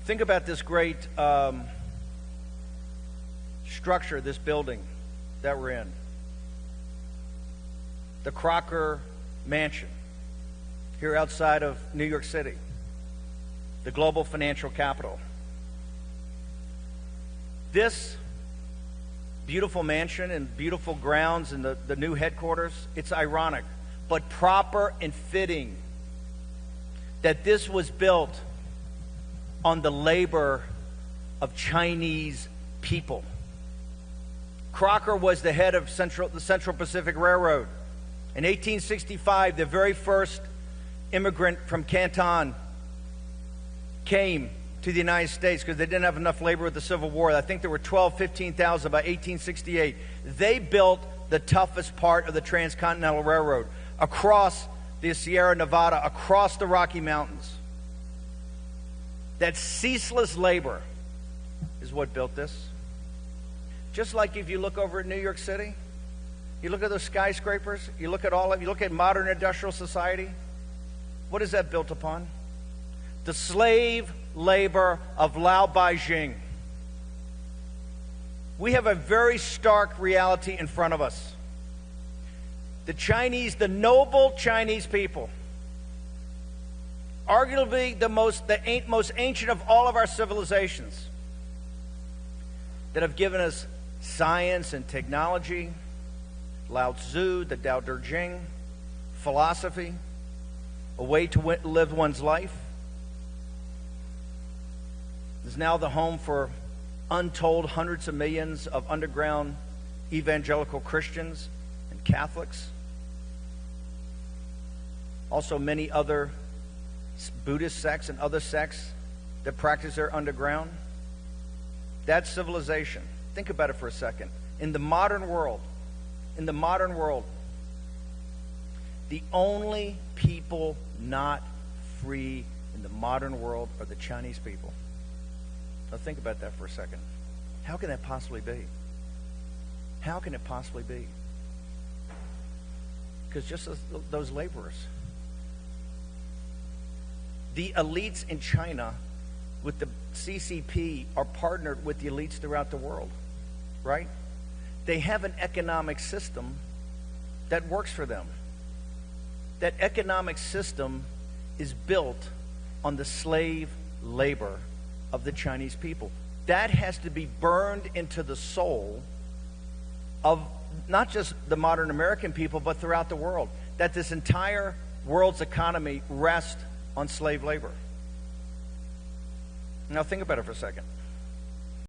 Think about this great structure, this building that we're in. The Crocker Mansion, here outside of New York City, the global financial capital. This beautiful mansion and beautiful grounds and the new headquarters, it's ironic, but proper and fitting that this was built on the labor of Chinese people. Crocker was the head of the Central Pacific Railroad. In 1865, the very first immigrant from Canton came to the United States because they didn't have enough labor with the Civil War. I think there were 15,000 by 1868. They built the toughest part of the Transcontinental Railroad across the Sierra Nevada, across the Rocky Mountains. That ceaseless labor is what built this. Just like if you look over at New York City, you look at those skyscrapers, you look at modern industrial society, what is that built upon? The slave labor of Lao Beijing. We have a very stark reality in front of us. The Chinese, the noble Chinese people, arguably the most ancient of all of our civilizations, that have given us science and technology, Lao Tzu, the Tao Te Ching, philosophy, a way to live one's life, is now the home for untold hundreds of millions of underground evangelical Christians and Catholics. Also many other Buddhist sects and other sects that practice their underground. That's civilization. Think about it for a second. In the modern world, the only people not free in the modern world are the Chinese people. Now think about that for a second. How can that possibly be? How can it possibly be? Because just those laborers. The elites in China with the CCP are partnered with the elites throughout the world, right? They have an economic system that works for them. That economic system is built on the slave labor of the Chinese people. That has to be burned into the soul of not just the modern American people, but throughout the world. That this entire world's economy rests on slave labor. Now think about it for a second.